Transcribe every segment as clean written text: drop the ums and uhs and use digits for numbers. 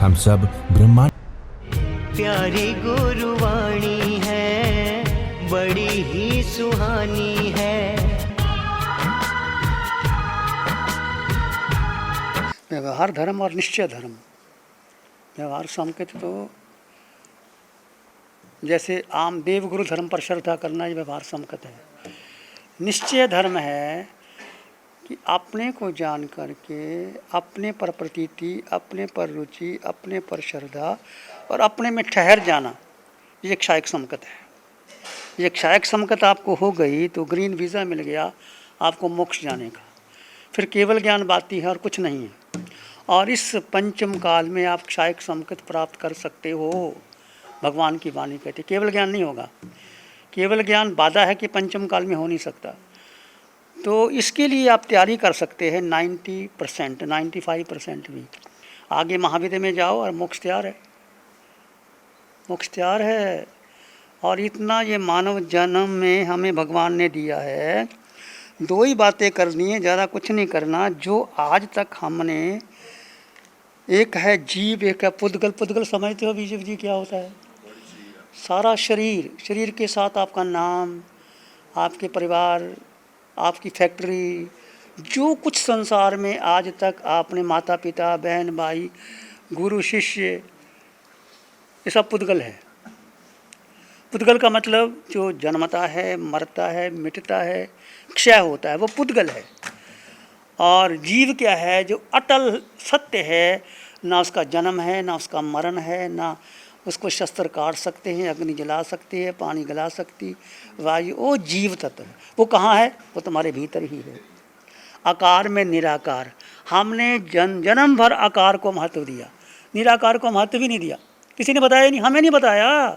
हम सब ब्रह्मांड। प्यारी गुरुवाणी है, बड़ी ही सुहानी है। व्यवहार धर्म और निश्चय धर्म। व्यवहार संकेत तो जैसे आम देवगुरु धर्म पर श्रद्धा करना, ये व्यवहार संकेत है। निश्चय धर्म है कि अपने को जान करके अपने पर प्रतीति, अपने पर रुचि, अपने पर श्रद्धा और अपने में ठहर जाना, ये क्षायक संकेत है। ये क्षायक संकेत आपको हो गई तो ग्रीन वीज़ा मिल गया आपको मोक्ष जाने का। फिर केवल ज्ञान बाती है और कुछ नहीं है। और इस पंचम काल में आप क्षायक संकेत प्राप्त कर सकते हो। भगवान की वाणी कहती है केवल ज्ञान नहीं होगा। केवल ज्ञान बाधा है कि पंचम काल में हो नहीं सकता। तो इसके लिए आप तैयारी कर सकते हैं 90%, 95% भी। आगे महाविद्या में जाओ और मोक्ष तैयार है, मोक्ष तैयार है। और इतना ये मानव जन्म में हमें भगवान ने दिया है, दो ही बातें करनी है, ज़्यादा कुछ नहीं करना। जो आज तक हमने, एक है जीव, एक है पुद्गल। पुद्गल समझते हो बीजेपी जी क्या होता है? सारा शरीर, शरीर के साथ आपका नाम, आपके परिवार, आपकी फैक्ट्री, जो कुछ संसार में आज तक आपने माता पिता, बहन भाई, गुरु शिष्य, ये सब पुद्गल है। पुद्गल का मतलब जो जन्मता है, मरता है, मिटता है, क्षय होता है, वो पुद्गल है। और जीव क्या है? जो अटल सत्य है, ना उसका जन्म है, ना उसका मरण है, ना उसको शस्त्र काट सकते हैं, अग्नि जला सकते हैं, पानी गला सकती, वायु, वो जीव तत्व है। वो कहाँ है? वो तुम्हारे भीतर ही है। आकार में निराकार। हमने जन्म भर आकार को महत्व दिया, निराकार को महत्व भी नहीं दिया। किसी ने बताया नहीं, हमें नहीं बताया।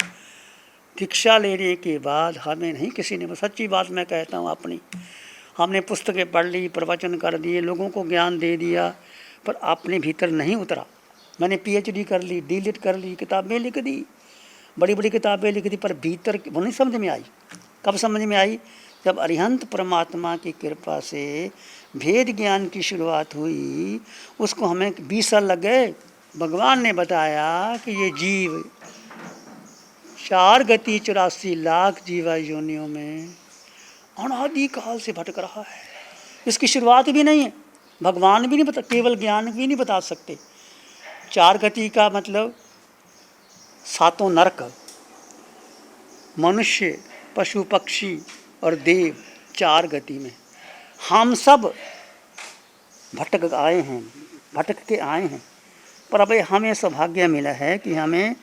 दीक्षा लेने के बाद हमें नहीं किसी ने, सच्ची बात मैं कहता हूँ अपनी, हमने पुस्तकें पढ़ ली, प्रवचन कर दिए, लोगों को ज्ञान दे दिया, पर अपने भीतर नहीं उतरा। मैंने PhD कर ली, D.Litt कर ली, किताबें लिख दी, बड़ी बड़ी किताबें लिख दी, पर भीतर वो नहीं समझ में आई। कब समझ में आई? जब अरिहंत परमात्मा की कृपा से भेद ज्ञान की शुरुआत हुई। उसको हमें 20 साल लग गए। भगवान ने बताया कि ये जीव 4 गति 84 लाख जीवा योनियों में अनादि काल से भटक रहा है। इसकी शुरुआत भी नहीं है, भगवान भी नहीं बता, केवल ज्ञान भी नहीं बता सकते। 4 गति का मतलब 7 नरक, मनुष्य, पशु पक्षी और देव, 4 गति में हम सब भटक आए हैं, भटक के आए हैं। पर अब हमें सौभाग्य मिला है कि हमें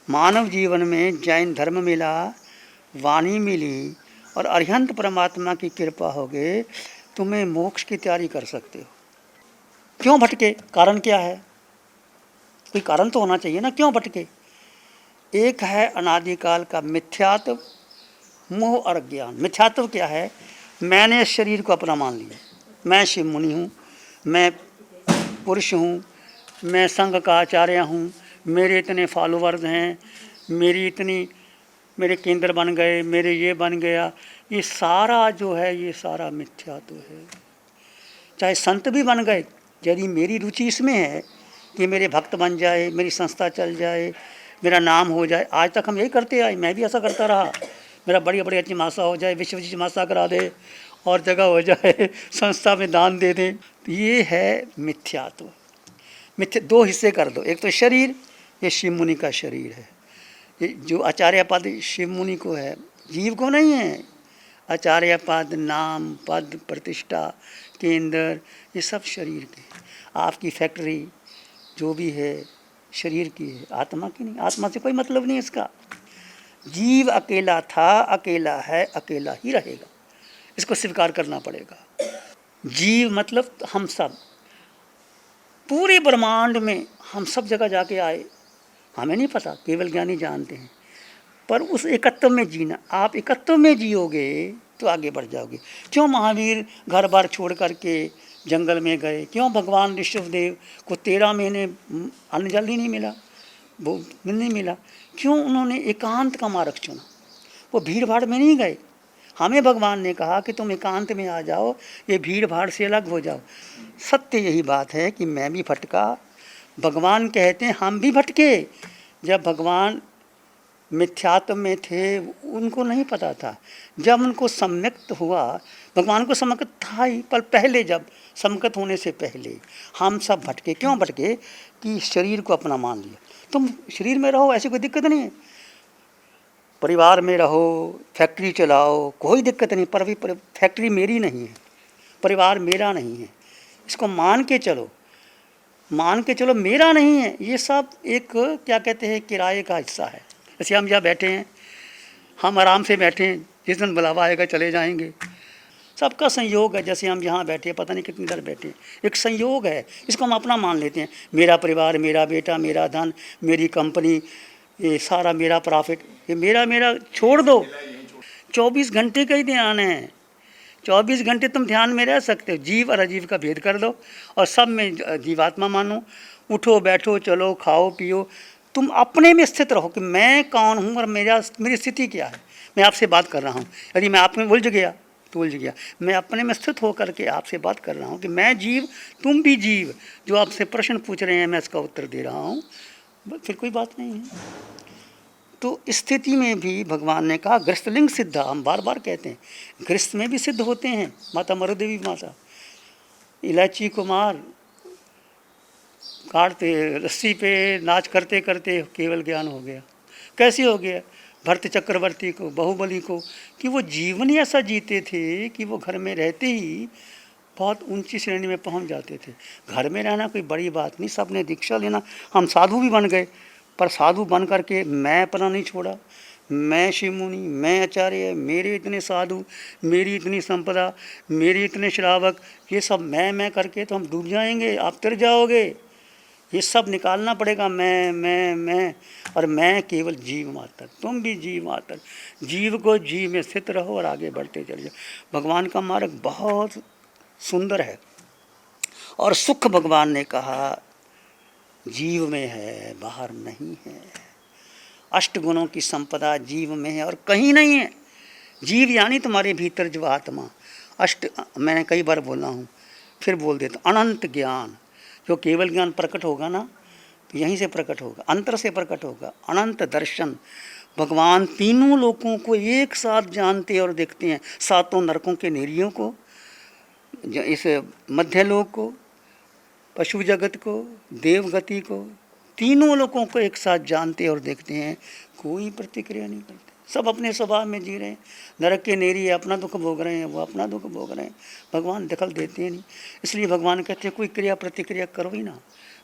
मानव जीवन में जैन धर्म मिला, वाणी मिली और अरिहंत परमात्मा की कृपा हो गई। तुम्हें मोक्ष की तैयारी कर सकते हो। क्यों भटके? कारण क्या है? कोई कारण तो होना चाहिए ना, क्यों भटके? एक है अनादिकाल का मिथ्यात्व, मोह और अज्ञान। मिथ्यात्व क्या है? मैंने इस शरीर को अपना मान लिया, मैं शिव मुनि हूँ, मैं पुरुष हूँ, मैं संघ का आचार्य हूँ, मेरे इतने फॉलोअर्स हैं, मेरी इतनी, मेरे केंद्र बन गए, मेरे ये बन गया। ये सारा जो है, ये सारा मिथ्यात्व है। चाहे संत भी बन गए, यदि मेरी रुचि इसमें है कि मेरे भक्त बन जाए, मेरी संस्था चल जाए, मेरा नाम हो जाए, आज तक हम यही करते आए, मैं भी ऐसा करता रहा। मेरा बड़ी बड़ी चिमासा हो जाए, विश्व चिमासा करा दे और जगह हो जाए, संस्था में दान दे दें, तो ये है मिथ्यात्व। दो हिस्से कर दो, एक तो शरीर, ये शिव मुनि का शरीर है, ये जो आचार्य पद शिव मुनि को है, जीव को नहीं है। आचार्य पद, नाम, पद, प्रतिष्ठा, केंद्र, ये सब शरीर के। आपकी फैक्ट्री जो भी है शरीर की है, आत्मा की नहीं। आत्मा से कोई मतलब नहीं इसका। जीव अकेला था, अकेला है, अकेला ही रहेगा, इसको स्वीकार करना पड़ेगा। जीव मतलब हम सब, पूरे ब्रह्मांड में हम सब जगह जाके आए, हमें नहीं पता, केवल ज्ञानी जानते हैं। पर उस एकत्व में जीना, आप एकत्व में जियोगे तो आगे बढ़ जाओगे। क्यों महावीर घर बार छोड़ करके जंगल में गए? क्यों भगवान ऋषभदेव को 13 महीने अन्न जल ही नहीं मिला, वो नहीं मिला? क्यों उन्होंने एकांत का मार्ग चुना? वो भीड़ भाड़ में नहीं गए। हमें भगवान ने कहा कि तुम एकांत में आ जाओ, ये भीड़ भाड़ से अलग हो जाओ। सत्य यही बात है कि मैं भी भटका, भगवान कहते हैं हम भी भटके। जब भगवान मिथ्यात्व में थे उनको नहीं पता था, जब उनको सम्यक्त हुआ, भगवान को सम्यक्त था ही, पर पहले जब सम्यक्त होने से पहले हम सब भटके। क्यों भटके? कि शरीर को अपना मान लिया। तुम शरीर में रहो, ऐसी कोई दिक्कत नहीं है, परिवार में रहो, फैक्ट्री चलाओ, कोई दिक्कत नहीं, पर भी फैक्ट्री मेरी नहीं है, परिवार मेरा नहीं है, इसको मान के चलो, मान के चलो मेरा नहीं है। ये सब एक क्या कहते हैं, किराए का हिस्सा है। जैसे हम यहाँ बैठे हैं, हम आराम से बैठे हैं, जिस दिन बुलावा आएगा चले जाएंगे, सबका संयोग है। जैसे हम यहाँ बैठे, पता नहीं कितनी देर बैठे, एक संयोग है, इसको हम अपना मान लेते हैं। मेरा परिवार, मेरा बेटा, मेरा धन, मेरी कंपनी, ये सारा मेरा प्रॉफिट, ये मेरा मेरा छोड़ दो। 24 घंटे का ही ध्यान है, 24 घंटे तुम ध्यान में रह सकते हो। जीव और अजीव का भेद कर दो और सब में जीवात्मा मानो। उठो बैठो चलो खाओ पियो, तुम अपने में स्थित रहो कि मैं कौन हूँ और मेरी स्थिति क्या है। मैं आपसे बात कर रहा हूँ, यदि मैं आप में उलझ गया तो उलझ गया, मैं अपने में स्थित होकर के आपसे बात कर रहा हूँ कि मैं जीव, तुम भी जीव, जो आपसे प्रश्न पूछ रहे हैं मैं इसका उत्तर दे रहा हूँ, फिर कोई बात नहीं है। तो स्थिति में भी भगवान ने कहा गृहस्थलिंग सिद्धा, हम बार बार कहते हैं, गृहस्थ में भी सिद्ध होते हैं। माता मरुदेवी माता इलायची को मार काटते, रस्सी पे नाच करते करते केवल ज्ञान हो गया। कैसे हो गया? भरत चक्रवर्ती को, बाहुबली को, कि वो जीवन ही ऐसा जीते थे कि वो घर में रहते ही बहुत ऊंची श्रेणी में पहुंच जाते थे। घर में रहना कोई बड़ी बात नहीं, सब ने दीक्षा लेना, हम साधु भी बन गए, पर साधु बन करके मैं अपना नहीं छोड़ा, मैं शिव मुनि, मैं आचार्य, मेरे इतने साधु, मेरी इतनी संपदा, मेरे इतने श्रावक, ये सब मैं करके तो हम डूब जाएंगे, आप तर जाओगे। ये सब निकालना पड़ेगा, मैं, और मैं केवल जीव मात्र, तुम भी जीव मात्र। जीव को जीव में स्थित रहो और आगे बढ़ते चले जाओ। भगवान का मार्ग बहुत सुंदर है और सुख भगवान ने कहा जीव में है, बाहर नहीं है। अष्ट गुणों की संपदा जीव में है और कहीं नहीं है। जीव यानी तुम्हारे भीतर जो आत्मा, अष्ट मैंने कई बार बोला हूँ, फिर बोल देता, अनंत ज्ञान, जो केवल ज्ञान प्रकट होगा ना तो यहीं से प्रकट होगा, अंतर से प्रकट होगा। अनंत दर्शन, भगवान तीनों लोकों को एक साथ जानते और देखते हैं, सातों नरकों के नेरियों को, इस मध्य लोक को, पशु जगत को, देवगति को, तीनों लोगों को एक साथ जानते और देखते हैं, कोई प्रतिक्रिया नहीं करते, सब अपने स्वभाव में जी रहे हैं। नरक के नेरी अपना दुख भोग रहे हैं, वो अपना दुख भोग रहे हैं, भगवान दखल देते हैं नहीं। इसलिए भगवान कहते हैं कोई क्रिया प्रतिक्रिया करो ही ना,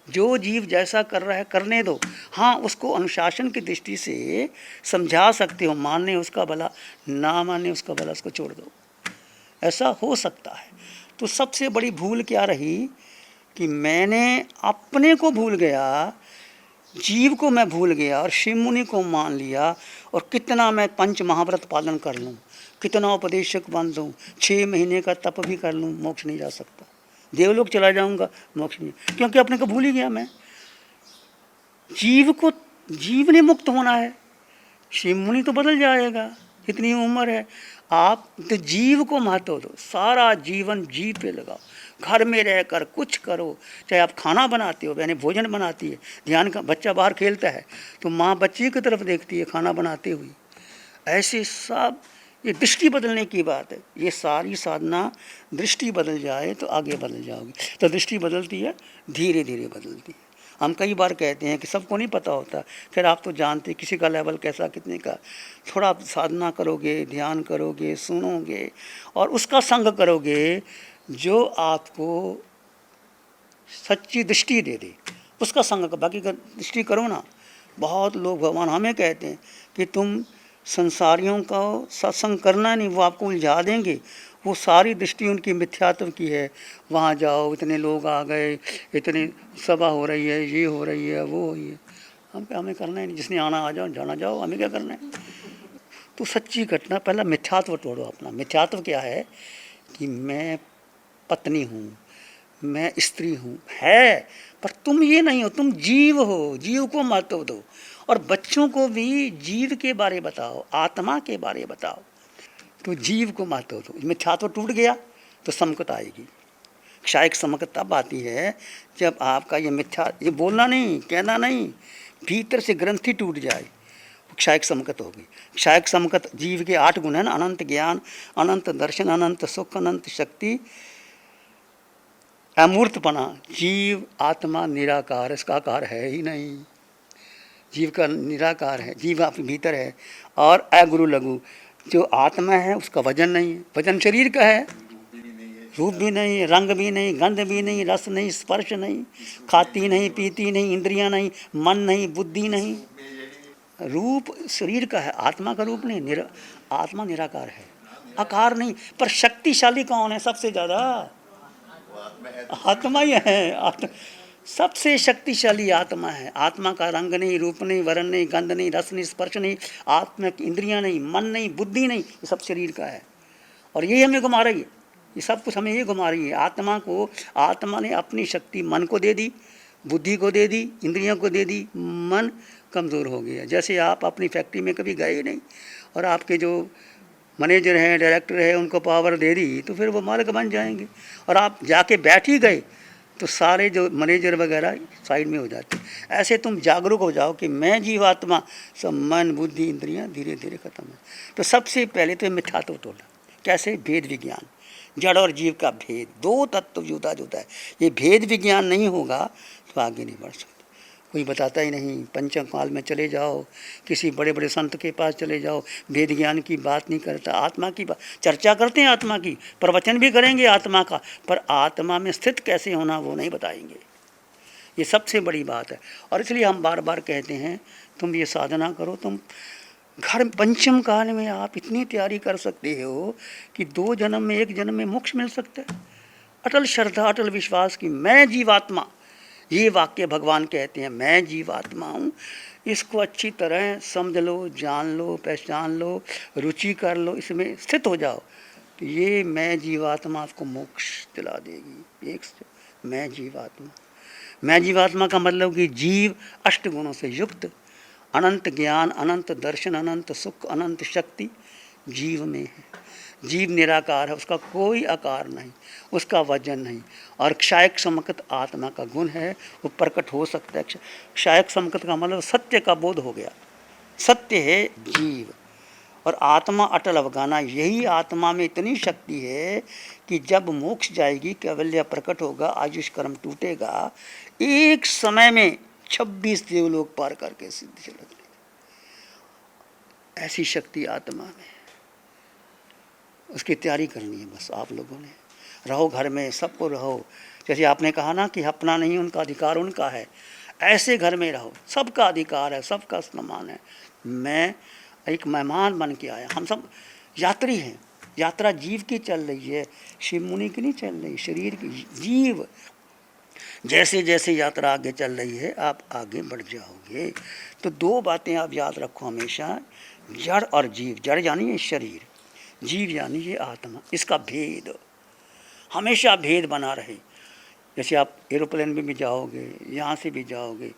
जो जीव जैसा कर रहा है करने दो। हाँ, उसको अनुशासन की दृष्टि से समझा सकते हो, माने उसका भला, ना माने उसका भला, उसको छोड़ दो, ऐसा हो सकता है। तो सबसे बड़ी भूल क्या रही कि मैंने अपने को भूल गया, जीव को मैं भूल गया और शिव मुनि को मान लिया, और कितना मैं पंच महाव्रत पालन कर लूँ, कितना उपदेशक बन दूँ, 6 महीने का तप भी कर लूँ, मोक्ष नहीं जा सकता, देवलोक चला जाऊँगा, मोक्ष नहीं, क्योंकि अपने को भूल ही गया मैं। जीव ने मुक्त होना है, शिव मुनि तो बदल जाएगा, इतनी उम्र है। आप तो जीव को महत्व दो, सारा जीवन जीव पे लगाओ, घर में रहकर कुछ करो, चाहे आप खाना बनाते हो, यानी भोजन बनाती है, ध्यान का, बच्चा बाहर खेलता है तो माँ बच्चे की तरफ देखती है खाना बनाते हुए, ऐसे सब ये दृष्टि बदलने की बात है। ये सारी साधना दृष्टि बदल जाए तो आगे बदल जाओगे। तो दृष्टि बदलती है, धीरे धीरे बदलती है। हम कई बार कहते हैं कि सबको नहीं पता होता, फिर आप तो जानते किसी का लेवल कैसा कितने का। थोड़ा साधना करोगे, ध्यान करोगे, सुनोगे और उसका संग करोगे जो आपको सच्ची दृष्टि दे दे, उसका संग। बाकी का दृष्टि करो ना। बहुत लोग भगवान हमें कहते हैं कि तुम संसारियों का सत्संग करना नहीं, वो आपको उलझा देंगे, वो सारी दृष्टि उनकी मिथ्यात्व की है। वहाँ जाओ, इतने लोग आ गए, इतनी सभा हो रही है, ये हो रही है, वो हो रही है, हमें करना ही नहीं, जिसने आना आ जाओ, जाना जाओ, हमें क्या करना है। तो सच्ची घटना, पहला मिथ्यात्व तोड़ो अपना। मिथ्यात्व क्या है कि मैं पत्नी हूँ, मैं स्त्री हूँ, है, पर तुम ये नहीं हो, तुम जीव हो, जीव को महत्व दो और बच्चों को भी जीव के बारे बताओ, आत्मा के बारे बताओ। तो जीव को महत्व दो। मिथ्यात्व टूट गया तो समकत आएगी, क्षायक समकत तब आती है जब आपका ये मिथ्या, ये बोलना नहीं, कहना नहीं, भीतर से ग्रंथि टूट जाए, क्षायक समकत होगी। क्षायक समकत जीव के 8 गुण है ना, अनंत ज्ञान, अनंत दर्शन, अनंत सुख, अनंत शक्ति, अमूर्तपना। जीव आत्मा निराकार, इसका आकार है ही नहीं, जीव का निराकार है, जीव आपके भीतर है। और अगुरु लघु, जो आत्मा है उसका वजन नहीं है, वजन शरीर का है, रूप भी नहीं, रंग भी नहीं, गंध भी नहीं, रस नहीं, स्पर्श नहीं, खाती नहीं, पीती नहीं, इंद्रियां नहीं, मन नहीं, बुद्धि नहीं। रूप शरीर का है, आत्मा का रूप नहीं। आत्मा निराकार है, आकार नहीं। पर शक्तिशाली कौन है सबसे ज़्यादा? आत्मा ही है। सबसे शक्तिशाली आत्मा है। आत्मा का रंग नहीं, रूप नहीं, वर्ण नहीं, गंध नहीं, रस नहीं, स्पर्श नहीं, आत्मा की इंद्रियां नहीं, मन नहीं, बुद्धि नहीं, ये सब शरीर का है। और यही हमें घुमा रही है, ये सब कुछ हमें ये घुमा रही है। आत्मा को, आत्मा ने अपनी शक्ति मन को दे दी, बुद्धि को दे दी, इंद्रियों को दे दी, मन कमज़ोर हो गया। जैसे आप अपनी फैक्ट्री में कभी गए नहीं और आपके जो मैनेजर हैं, डायरेक्टर है, उनको पावर दे दी तो फिर वो मालिक बन जाएंगे। और आप जाके बैठ ही गए तो सारे जो मैनेजर वगैरह साइड में हो जाते। ऐसे तुम जागरूक हो जाओ कि मैं जीवात्मा, सब मन बुद्धि इंद्रियां धीरे धीरे खत्म है। तो सबसे पहले तो मिथ्या तो तोड़ना। कैसे? भेद विज्ञान, जड़ और जीव का भेद, 2 तत्व जुदा जुदा है। ये भेद विज्ञान नहीं होगा तो आगे नहीं बढ़ सकते। कोई बताता ही नहीं। पंचम काल में चले जाओ, किसी बड़े बड़े संत के पास चले जाओ, वेद ज्ञान की बात नहीं करता, आत्मा की बात चर्चा करते हैं, आत्मा की प्रवचन भी करेंगे आत्मा का, पर आत्मा में स्थित कैसे होना वो नहीं बताएंगे। ये सबसे बड़ी बात है। और इसलिए हम बार बार कहते हैं तुम ये साधना करो, तुम घर पंचम काल में आप इतनी तैयारी कर सकते हो कि 2 जन्म में 1 जन्म में मोक्ष मिल सकता है। अटल श्रद्धा, अटल विश्वास की मैं जीवात्मा, ये वाक्य भगवान कहते हैं, मैं जीवात्मा हूँ। इसको अच्छी तरह समझ लो, जान लो, पहचान लो, रुचि कर लो, इसमें स्थित हो जाओ तो ये मैं जीवात्मा आपको मोक्ष दिला देगी। एक मैं जीवात्मा, मैं जीवात्मा का मतलब कि जीव 8 गुणों से युक्त, अनंत ज्ञान, अनंत दर्शन, अनंत सुख, अनंत शक्ति जीव में है। जीव निराकार है, उसका कोई आकार नहीं, उसका वजन नहीं। और क्षायक समकत आत्मा का गुण है, वो प्रकट हो सकता है। क्षायक समकत का मतलब सत्य का बोध हो गया, सत्य है जीव और आत्मा अटल अवगाना। यही आत्मा में इतनी शक्ति है कि जब मोक्ष जाएगी, कैवल्य प्रकट होगा, आयुष कर्म टूटेगा, एक समय में 26 देवलोक पार करके सिद्धि चला जाएगा। ऐसी शक्ति आत्मा में, उसकी तैयारी करनी है बस आप लोगों ने। रहो घर में, सबको रहो। जैसे आपने कहा ना कि अपना नहीं, उनका अधिकार उनका है, ऐसे घर में रहो। सबका अधिकार है, सबका सम्मान है। मैं एक मेहमान बन के आया, हम सब यात्री हैं। यात्रा जीव की चल रही है, शिव मुनि की नहीं चल रही, शरीर की। जीव जैसे जैसे यात्रा आगे चल रही है आप आगे बढ़ जाओगे। तो 2 बातें आप याद रखो हमेशा, जड़ और जीव। जड़ यानी ये शरीर, जीव यानी ये आत्मा। इसका भेद हमेशा भेद बना रहे। जैसे आप एरोप्लेन में भी जाओगे, यहाँ से भी जाओगे,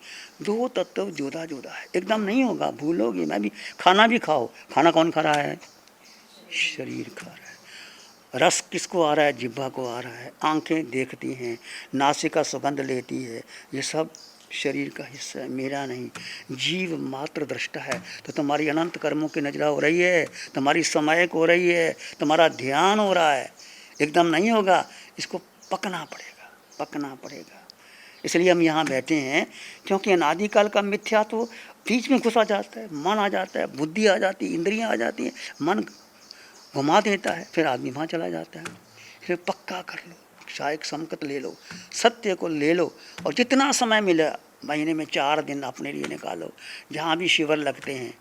2 तत्व जुदा जुदा है, एकदम नहीं होगा, भूलोगे। मैं भी खाना भी खाओ, खाना कौन खा रहा है? शरीर खा रहा है। रस किसको आ रहा है? जिह्वा को आ रहा है। आंखें देखती हैं, नासिका सुगंध लेती है, ये सब शरीर का हिस्सा है, मेरा नहीं। जीव मात्र दृष्टा है। तो तुम्हारी अनंत कर्मों की नजरा हो रही है, तुम्हारी समायक हो रही है, तुम्हारा ध्यान हो रहा है, एकदम नहीं होगा। इसको पकना पड़ेगा, पकना पड़ेगा। इसलिए हम यहाँ बैठे हैं क्योंकि अनादिकाल का मिथ्या तो बीच में घुसा जाता है, मन आ जाता है, बुद्धि आ जाती है, इंद्रियाँ आ जाती हैं, मन घुमा देता है, फिर आदमी वहाँ चला जाता है। फिर पक्का कर लो, क्षायक समकत ले लो, सत्य को ले लो। और जितना समय मिला, महीने में 4 दिन अपने लिए निकालो। जहाँ भी शिविर लगते हैं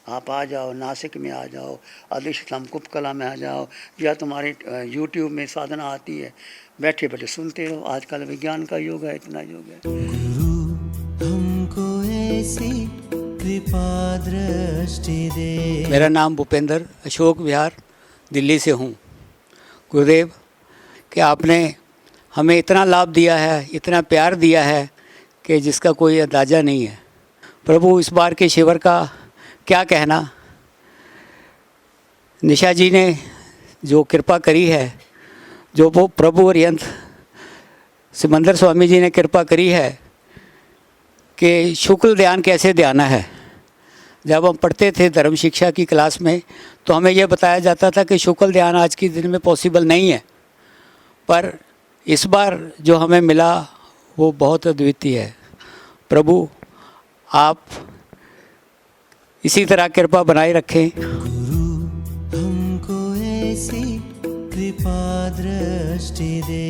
आप आ जाओ, नासिक में आ जाओ, अधिष्ठान कुपकला में आ जाओ, या तुम्हारे यूट्यूब में साधना आती है, बैठे बैठे सुनते रहो। आजकल विज्ञान का युग है, इतना युग है। गुरु हमको ऐसी कृपा दृष्टि दे। मेरा नाम भूपेंद्र, अशोक विहार दिल्ली से हूँ। गुरुदेव कि आपने हमें इतना लाभ दिया है, इतना प्यार दिया है कि जिसका कोई अंदाज़ा नहीं है। प्रभु इस बार के शिविर का क्या कहना, निशा जी ने जो कृपा करी है, जो वो प्रभु और यंत्र सिमंदर स्वामी जी ने कृपा करी है कि शुक्ल ध्यान कैसे ध्याना है। जब हम पढ़ते थे धर्म शिक्षा की क्लास में तो हमें यह बताया जाता था कि शुक्ल ध्यान आज के दिन में पॉसिबल नहीं है, पर इस बार जो हमें मिला वो बहुत अद्वितीय है। प्रभु आप इसी तरह कृपा बनाए रखें। गुरु हमको ऐसी कृपा दृष्टि दे।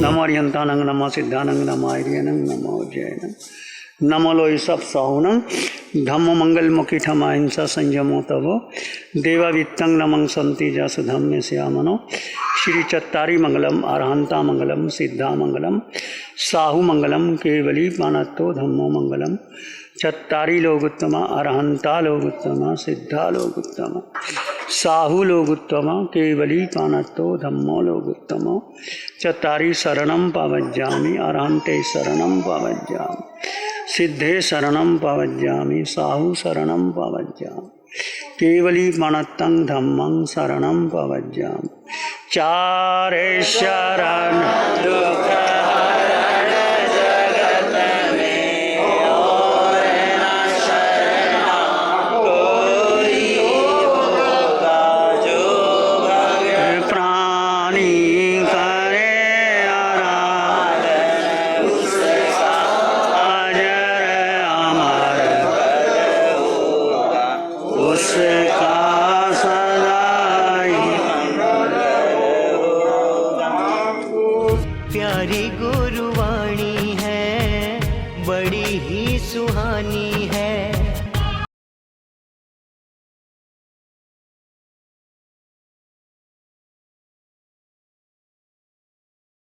नमो अरिहंतानंग नमो सिद्धानंग नमो आर्यनंग नमो जैनंग नमो लोई सब साहुनंग धम्मो मंगल मुखी ठमा हिंसा संयमो तवो देवा वित्तंग नमंग संति जस धम्मे श्यामनो श्री चत्तारी मंगलम अरहंता मंगलम सिद्धा मंगलम साहु मंगलम केवली पानतो धम्मो मंगलम चत्तारी लोगुत्तम अरहंता लोगुत्तम सिद्धा लोगुत्तम साहु लोगुत्तम केवली पानतो धम्मो लोगुत्तम चत्तारी शरणं पवज्जामि अरहंते शरणं पवज्जामि सिद्धे शरणं पवज्जामि साहु शरणं पवज्जामि केवली पानतं धम्मं शरणं पवज्जामि चारे शरण दुख प्यारी गुरुवाणी है, बड़ी ही सुहानी है।